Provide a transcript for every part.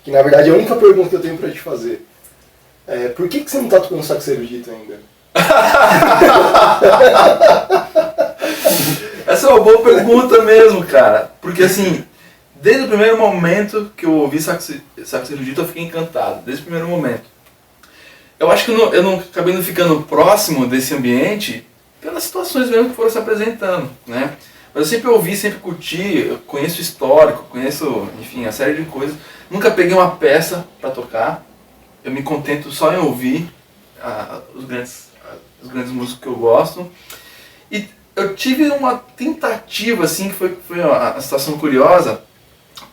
que na verdade é a única pergunta que eu tenho pra te fazer. Por que você não tá tocando sax erudito ainda? Essa é uma boa pergunta mesmo, cara. Porque assim, desde o primeiro momento que eu ouvi sax erudito, eu fiquei encantado. Desde o primeiro momento. Eu acho que eu não acabei não ficando próximo desse ambiente pelas situações mesmo que foram se apresentando, né? Mas eu sempre ouvi, sempre curti, eu conheço o histórico, conheço, enfim, a série de coisas. Nunca peguei uma peça para tocar. Eu me contento só em ouvir os grandes músicos que eu gosto. E eu tive uma tentativa, assim, que foi uma situação curiosa,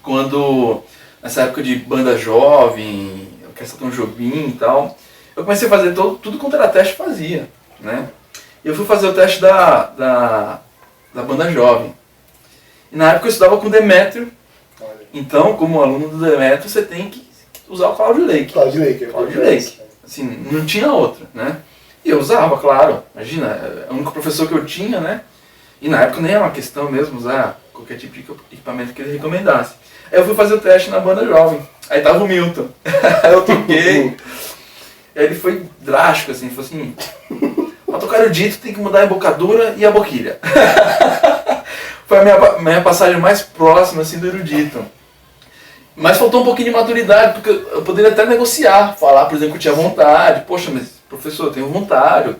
quando, nessa época de banda jovem, Orquestra Tom Jobim e tal, eu comecei a fazer tudo quanto era teste fazia, né? E eu fui fazer o teste da banda jovem. E na época eu estudava com o Demétrio, então, como aluno do Demétrio, você tem que usar o Cloud Lake. Cloud Lake. Assim, não tinha outra, né? E eu usava, claro, imagina, é o único professor que eu tinha, né? E na época nem era uma questão mesmo usar qualquer tipo de equipamento que ele recomendasse. Aí eu fui fazer o teste na banda jovem, aí tava o Milton, aí eu toquei, aí ele foi drástico, assim, falou assim, pra tocar erudito tem que mudar a embocadura e a boquilha. Foi a minha passagem mais próxima, assim, do erudito. Mas faltou um pouquinho de maturidade, porque eu poderia até negociar, falar, por exemplo, que eu tinha vontade. Poxa, mas professor, eu tenho vontade,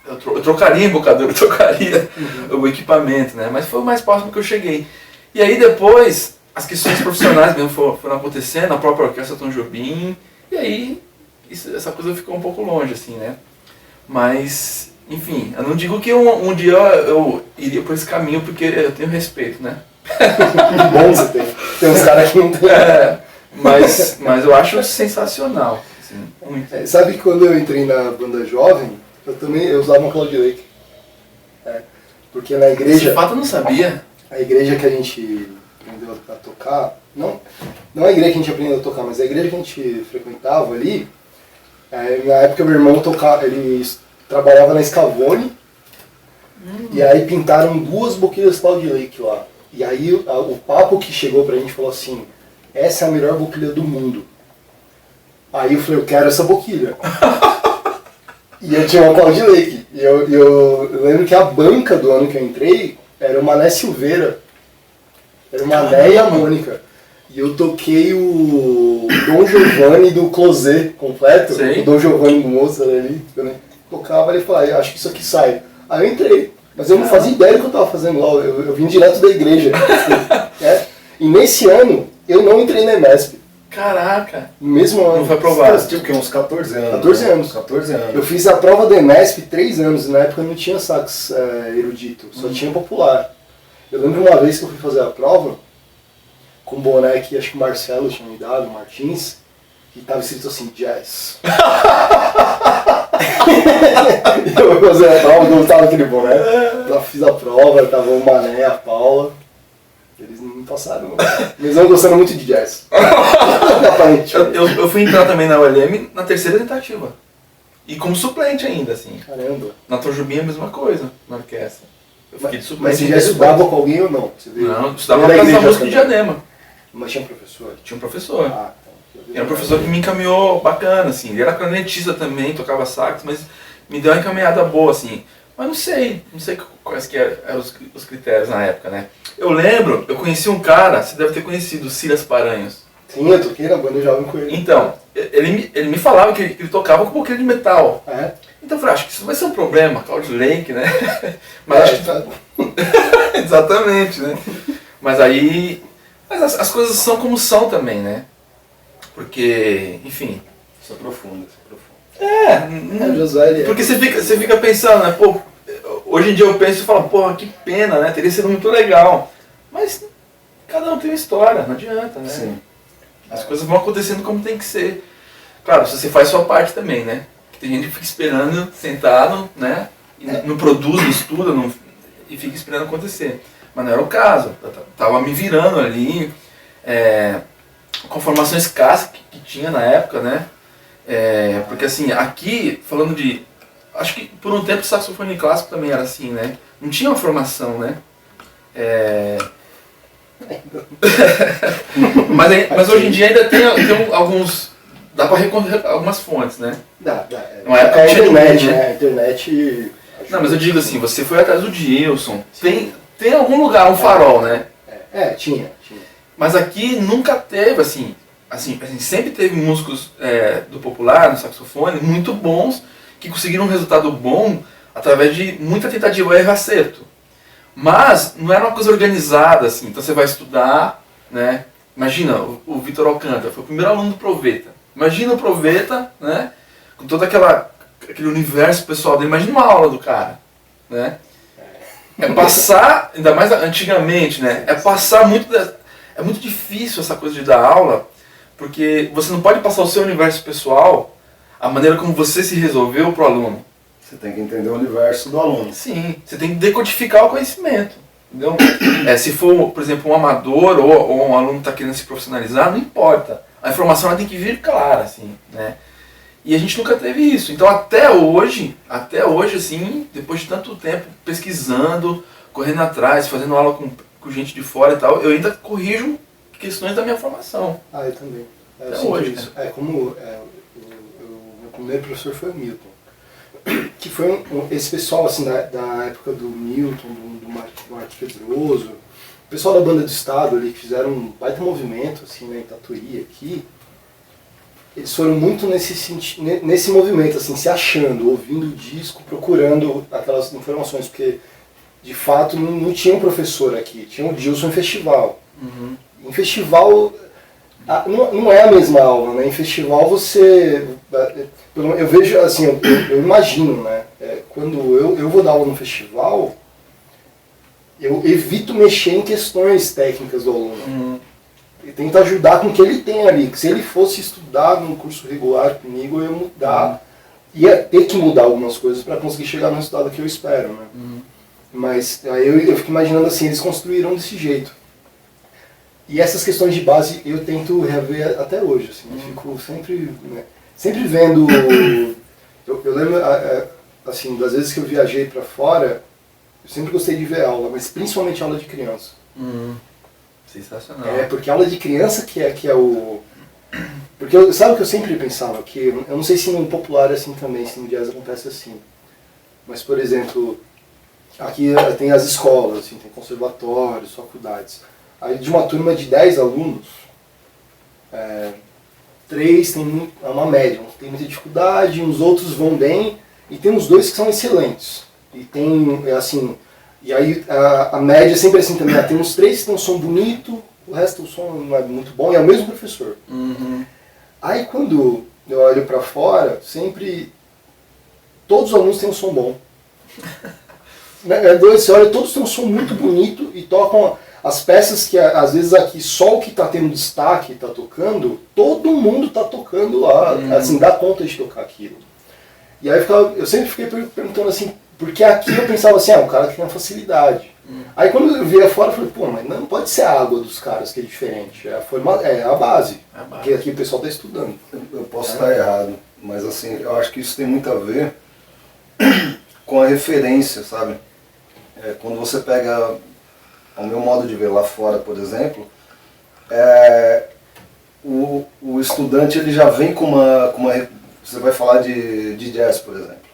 eu trocaria a embocadura, eu trocaria o equipamento, né? Mas foi o mais próximo que eu cheguei. E aí depois, as questões profissionais mesmo foram acontecendo, a própria Orquestra Tom Jobim, e aí essa coisa ficou um pouco longe, assim, né? Mas, enfim, eu não digo que um dia eu iria por esse caminho, porque eu tenho respeito, né? Que bom você tem. Tem uns caras que não tem. Mas eu acho sensacional. Assim, muito. Sabe que quando eu entrei na banda jovem, eu usava uma Cloud Lake. Porque na igreja... Esse fato eu não sabia. A igreja que a gente aprendeu a tocar, não a igreja que a gente aprendeu a tocar, mas a igreja que a gente frequentava ali, na época meu irmão ele trabalhava na Scavone, e aí pintaram 2 boquilhas Cloud Lake lá. E aí o papo que chegou pra gente falou assim, essa é a melhor boquilha do mundo. Aí eu falei, eu quero essa boquilha. E eu tinha uma Cloud Lake. E eu lembro que a banca do ano que eu entrei era o Mané Silveira. Era o Mané e a Mônica. E eu toquei o Dom Giovanni do Closet completo. Sim. O Dom Giovanni do Mozart ali. Eu tocava e falava, acho que isso aqui sai. Aí eu entrei. Mas eu não fazia ideia do que eu estava fazendo lá, eu vim direto da igreja. E nesse ano, eu não entrei na EMESP. Caraca! No mesmo ano. Não foi aprovado. Você tinha o quê? Uns 14 anos? 14 anos. 14 anos. Eu fiz a prova da EMESP 3 anos, e na época não tinha sax erudito, só tinha popular. Eu lembro uma vez que eu fui fazer a prova, com um boné que acho que o Marcelo tinha me dado, o Martins, e tava escrito assim, jazz. Eu fui fazer a prova, não tava aquele boné. Eu fiz a prova, tava o Mané, a Paula. Eles não passaram, eles não gostando muito de jazz. eu fui entrar também na ULM na 3ª tentativa. E como suplente ainda, assim. Caramba. Na Tom Jobim é a mesma coisa, na orquestra. Eu fiquei de suplente. Mas você já estudava com alguém ou não? Você Não, eu estudava na Casa da Música de Diadema. Mas tinha um professor? Tinha um professor. Ah, então. Era um professor que me encaminhou bacana, assim. Ele era clarinetista também, tocava sax, mas me deu uma encaminhada boa, assim. Mas não sei quais que eram os critérios na época, né? Eu lembro, eu conheci um cara, você deve ter conhecido, o Silas Paranhos. Sim, eu toquei na banda jovem com ele. Então, ele me falava que ele tocava com boquilha de metal. É? Então eu falei, acho que isso vai ser um problema, Cloud Lake, né? Mas acho que... tá. Exatamente, né? Mas aí... Mas as coisas são como são também, né? Porque, enfim... Isso é profundo. O Josué, ele Porque você fica pensando, né? Pô, hoje em dia eu penso e falo, pô, que pena, né? Teria sido muito legal. Mas cada um tem uma história, não adianta, né? Sim. As coisas vão acontecendo como tem que ser. Claro, se você faz sua parte também, né? Tem gente que fica esperando, sentado, né? E não produz, não estuda, e fica esperando acontecer. Mas não era o caso. Eu tava me virando ali, com a formação escassa que tinha na época, né? Porque assim, aqui, falando de... Acho que por um tempo o saxofone clássico também era assim, né? Não tinha uma formação, né? Mas hoje em dia ainda tem alguns... Dá pra recorrer a algumas fontes, né? Dá. Não é A internet, né? né? A internet... Não, mas eu digo assim, você foi atrás do Gilson. Tem algum lugar, um farol, né? Tinha. Mas aqui nunca teve, assim sempre teve músicos do popular, no saxofone, muito bons, que conseguiram um resultado bom através de muita tentativa, erro e acerto. Mas não era uma coisa organizada, assim. Então você vai estudar, né? Imagina, o Vitor Alcântara foi o primeiro aluno do Proveta. Imagina o Proveta, né? Com todo aquele universo pessoal dele. Imagina uma aula do cara, né? É passar, ainda mais antigamente, né? É passar muito... É muito difícil essa coisa de dar aula, porque você não pode passar o seu universo pessoal, a maneira como você se resolveu para o aluno. Você tem que entender o universo do aluno. Sim, você tem que decodificar o conhecimento. Entendeu? Se for, por exemplo, um amador ou um aluno que está querendo se profissionalizar, não importa. A informação ela tem que vir clara, assim, né? E a gente nunca teve isso. Então até hoje, assim, depois de tanto tempo pesquisando, correndo atrás, fazendo aula com gente de fora e tal, eu ainda corrijo questões da minha formação. Eu também. Eu até sinto hoje, isso. Meu primeiro professor foi o Milton. Que foi esse pessoal assim, da época do Milton, do Marco Pedroso, o pessoal da Banda do Estado ali, que fizeram um baita movimento assim, né, em Tatuí aqui. Eles foram muito nesse movimento, assim, se achando, ouvindo o disco, procurando aquelas informações, porque de fato não tinha um professor aqui, tinha o Gilson em festival. Uhum. Em festival não é a mesma aula, né? Em festival você... Eu vejo, assim, eu imagino, né? Quando eu vou dar aula no festival, eu evito mexer em questões técnicas do aluno. Uhum. E tento ajudar com o que ele tem ali. Que se ele fosse estudar num curso regular comigo, eu ia mudar. Ia ter que mudar algumas coisas para conseguir chegar no resultado que eu espero, né? Uhum. Mas aí eu fico imaginando assim, eles construíram desse jeito. E essas questões de base eu tento rever até hoje, assim, eu fico sempre, né, sempre vendo, eu lembro, assim, das vezes que eu viajei para fora, eu sempre gostei de ver aula, mas principalmente aula de criança. Sensacional. Porque aula de criança que é o... Porque sabe o que eu sempre pensava? Que eu não sei se no popular é assim também, se no jazz acontece assim. Mas, por exemplo, aqui tem as escolas, assim, tem conservatórios, faculdades. Aí de uma turma de 10 alunos, 3 tem uma média, uns tem muita dificuldade, uns outros vão bem, e tem uns 2 que são excelentes. E tem, assim, e aí a média é sempre assim também, tem uns 3 que tem um som bonito, o resto o som não é muito bom, e é o mesmo professor. Uhum. Aí quando eu olho pra fora, sempre, todos os alunos têm um som bom. Você olha, todos têm um som muito bonito e tocam as peças que às vezes aqui só o que está tendo destaque está tocando, todo mundo está tocando lá, assim, dá conta de tocar aquilo. E aí eu sempre fiquei perguntando assim, porque aqui eu pensava assim, o cara que tem a facilidade. Aí quando eu via fora, eu falei, mas não pode ser a água dos caras que é diferente, é a base, porque aqui o pessoal está estudando. Eu posso estar errado, mas assim, eu acho que isso tem muito a ver com a referência, sabe? Quando você pega, ao meu modo de ver lá fora, por exemplo, o estudante ele já vem com uma... Você vai falar de jazz, por exemplo,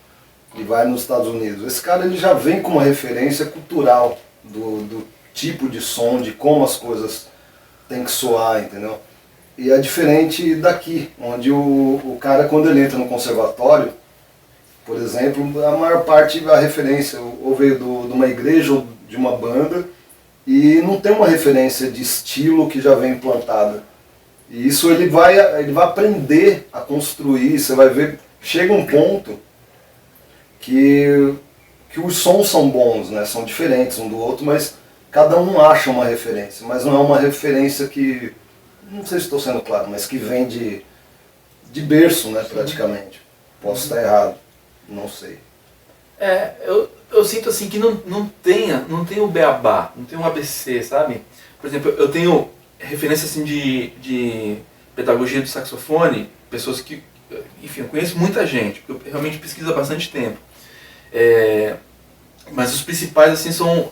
e vai nos Estados Unidos. Esse cara ele já vem com uma referência cultural do tipo de som, de como as coisas têm que soar, entendeu? E é diferente daqui, onde o cara, quando ele entra no conservatório, por exemplo, a maior parte da referência ou veio de uma igreja ou de uma banda e não tem uma referência de estilo que já vem implantada. E isso ele vai aprender a construir, você vai ver, chega um ponto que os sons são bons, né? São diferentes um do outro, mas cada um acha uma referência, mas não é uma referência que, não sei se estou sendo claro, mas que vem de berço, né, praticamente. Posso estar errado. Não sei. Eu sinto assim que não tem o beabá, não tem um ABC, sabe? Por exemplo, eu tenho referência assim de pedagogia do saxofone, pessoas que, enfim, eu conheço muita gente, porque eu realmente pesquiso há bastante tempo. Mas os principais assim são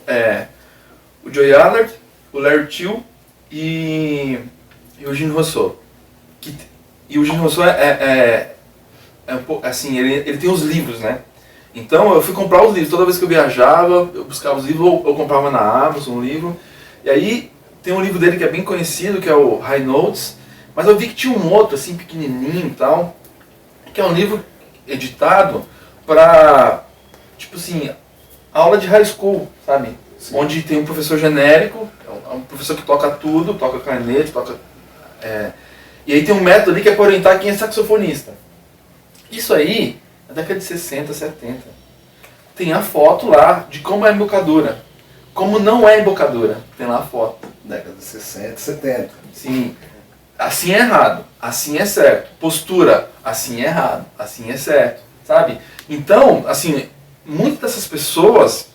o Joey Allard, o Larry Till e o Eugene Rousseau. E o Eugene Rousseau é um pouco, assim, ele tem os livros, né? Então eu fui comprar os livros, toda vez que eu viajava, eu buscava os livros, ou eu comprava na Amazon um livro. E aí tem um livro dele que é bem conhecido, que é o High Notes, mas eu vi que tinha um outro, assim, pequenininho e tal, que é um livro editado para, tipo assim, aula de high school, sabe? Sim. Onde tem um professor genérico, é um professor que toca tudo, toca clarinete, toca... E aí tem um método ali que é para orientar quem é saxofonista. Isso aí, na década de 60, 70. Tem a foto lá de como é a embocadura. Como não é embocadura. Tem lá a foto. Década de 60, 70. Sim. Assim é errado, assim é certo. Postura, assim é errado, assim é certo. Sabe? Então, assim, muitas dessas pessoas,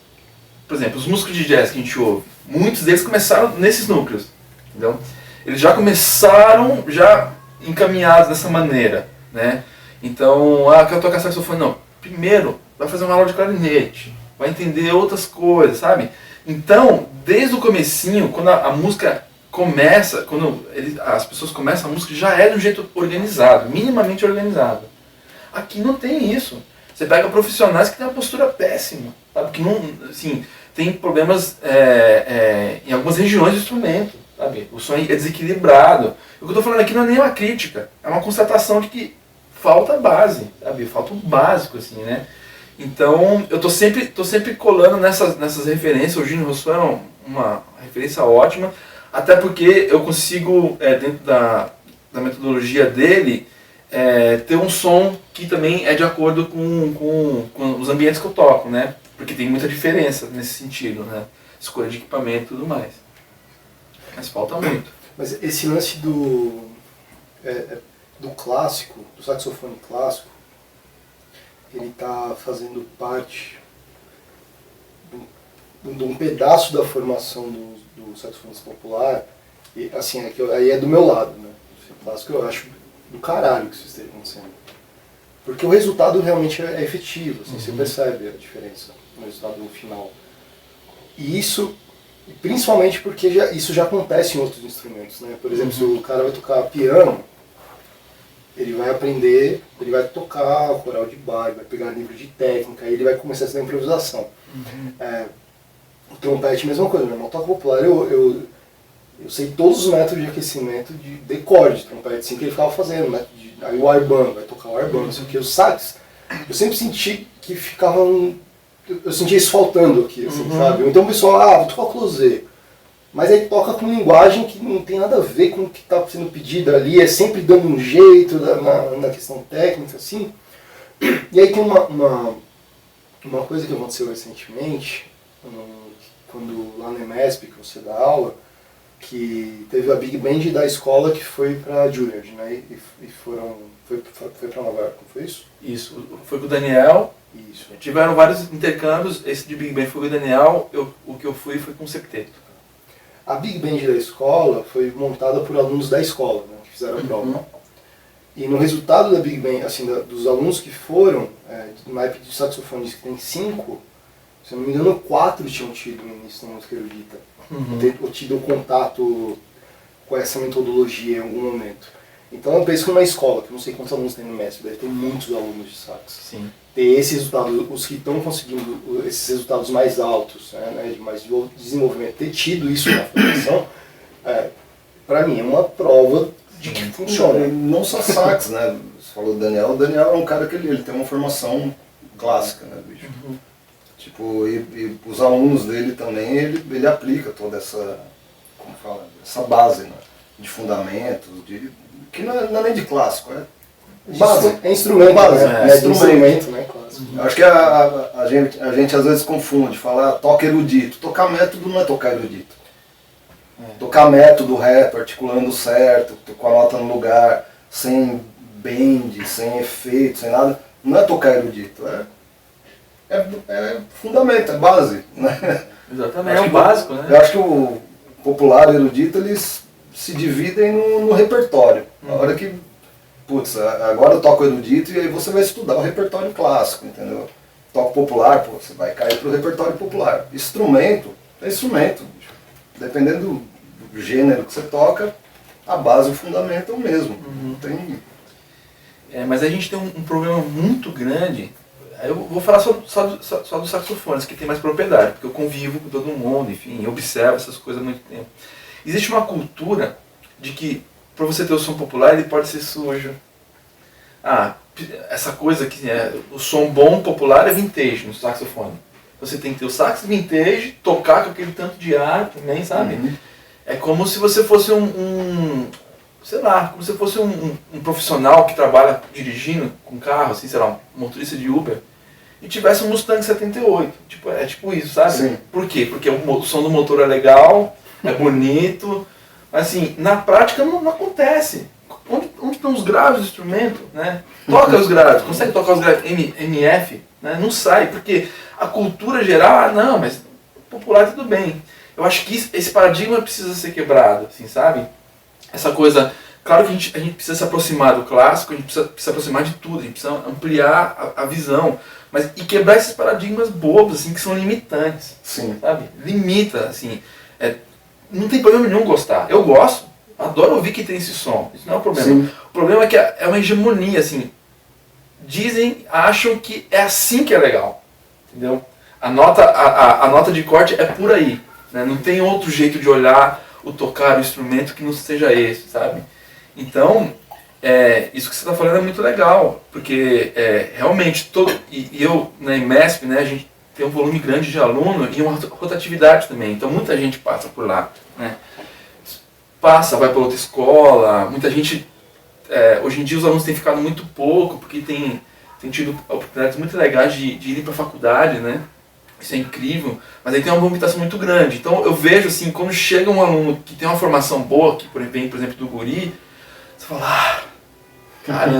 por exemplo, os músicos de jazz que a gente ouve, muitos deles começaram nesses núcleos. Entendeu? Eles já começaram já encaminhados dessa maneira, né? Então, quero tocar saxofone, não. Primeiro, vai fazer uma aula de clarinete, vai entender outras coisas, sabe? Então, desde o comecinho, quando a música começa, quando as pessoas começam, a música já é de um jeito organizado, minimamente organizado. Aqui não tem isso. Você pega profissionais que têm uma postura péssima, sabe? Que não, assim, tem problemas em algumas regiões do instrumento, sabe? O som é desequilibrado. O que eu estou falando aqui não é nem uma crítica, é uma constatação de que falta base, sabe? Falta o básico, assim, né? Então, eu tô sempre colando nessas referências. O Eugene Rousseau é uma referência ótima, até porque eu consigo, dentro da metodologia dele, ter um som que também é de acordo com os ambientes que eu toco, né? Porque tem muita diferença nesse sentido, né? Escolha de equipamento e tudo mais. Mas falta muito. Mas esse lance do clássico, do saxofone clássico, ele está fazendo parte de um pedaço da formação do saxofonista popular, e assim, aí é do meu lado, né? O clássico eu acho do caralho que isso esteja acontecendo. Porque o resultado realmente é efetivo, assim, você percebe a diferença no resultado no final. E isso, principalmente porque isso já acontece em outros instrumentos, né? Por exemplo, se o cara vai tocar piano, ele vai aprender, ele vai tocar o coral de bar, vai pegar livro de técnica, aí ele vai começar a estudar improvisação. O trompete, mesma coisa, meu irmão toca popular, eu sei todos os métodos de aquecimento de decor de trompete, assim que ele ficava fazendo, né? Aí o arbano, vai tocar o arbano, não sei o que, os sax, eu sempre senti que ficavam, eu sentia isso faltando aqui, assim, sabe? Então o pessoal, vou tocar o closé. Mas aí toca com linguagem que não tem nada a ver com o que está sendo pedido ali, é sempre dando um jeito na questão técnica, assim. E aí tem uma coisa que aconteceu recentemente, quando lá no EMESP, que você dá aula, que teve a Big Band da escola que foi para Juilliard, né? E foi para Nova York, não foi isso? Isso, foi com o Daniel. Isso. Tiveram vários intercâmbios, esse de Big Band foi com o Daniel, o que eu fui foi com o septeto. A Big Band da escola foi montada por alunos da escola, né, que fizeram a prova. E no resultado da Big Band, assim, dos alunos que foram, do naipe de saxofonistas que tem 5, se eu não me engano 4 tinham tido no início da música erudita. Ou tido contato com essa metodologia em algum momento. Então eu penso que numa escola, que eu não sei quantos alunos tem no MESP, deve ter muitos alunos de sax. Sim. Ter esse resultado, os que estão conseguindo esses resultados mais altos, né, de mais desenvolvimento, ter tido isso na formação, para mim é uma prova de que funciona. Não só sax, né? Você falou do Daniel, o Daniel é um cara que ele tem uma formação clássica, né, bicho? Tipo, e os alunos dele também, ele aplica toda essa, como fala, essa base, né, de fundamentos, que não é nem de clássico, base. É instrumento, base, né? Instrumento, né? Clássico. Acho que a gente às vezes confunde, fala toca erudito. Tocar método não é tocar erudito. Tocar método reto, articulando certo, com a nota no lugar, sem bend, sem efeito, sem nada, não é tocar erudito. É fundamento, é base. Né? Exatamente, é o básico, né? Eu acho que o popular e o erudito, eles se dividem no repertório. Na hora que, putz, agora eu toco erudito e aí você vai estudar o repertório clássico, entendeu? Toco popular, você vai cair pro repertório popular. Instrumento é instrumento. Dependendo gênero que você toca, a base e o fundamento é o mesmo. Não tem... Mas a gente tem um problema muito grande. Eu vou falar só dos saxofones, que tem mais propriedade, porque eu convivo com todo mundo, enfim, eu observo essas coisas há muito tempo. Existe uma cultura de que, para você ter o som popular, ele pode ser sujo. Essa coisa que o som bom popular é vintage no saxofone. Você tem que ter o sax vintage, tocar com aquele tanto de ar também, sabe? Uhum. É como se você fosse sei lá, como se fosse um profissional que trabalha dirigindo com carro, assim, sei lá, um motorista de Uber, e tivesse um Mustang 78. É tipo isso, sabe? Sim. Por quê? Porque o som do motor é legal, é bonito, mas assim, na prática não acontece. Onde estão os graves do instrumento, né? Toca os graves, consegue tocar os graves MF, né? Não sai, porque a cultura geral, não, mas popular tudo bem. Eu acho que esse paradigma precisa ser quebrado, assim, sabe? Essa coisa, claro que a gente precisa se aproximar do clássico, a gente precisa se aproximar de tudo, a gente precisa ampliar a visão, mas e quebrar esses paradigmas bobos, assim, que são limitantes. Sim. Sabe? Limita, assim, não tem problema nenhum gostar. Eu gosto, adoro ouvir que tem esse som, isso não é um problema. Sim. O problema é que é uma hegemonia, assim, acham que é assim que é legal, entendeu? A nota de corte é por aí, né? Não tem outro jeito de olhar o tocar o instrumento que não seja esse, sabe? Então, isso que você está falando é muito legal, porque realmente, e eu na IMESP, né, a gente tem um volume grande de aluno e uma rotatividade também, então muita gente passa por lá, né? Vai para outra escola, muita gente, hoje em dia os alunos têm ficado muito pouco, porque tem tido oportunidades muito legais de ir para a faculdade, né? Isso é incrível, mas aí tem uma movimentação muito grande. Então eu vejo assim, quando chega um aluno que tem uma formação boa, que vem, por exemplo, do Guri, você fala, caramba,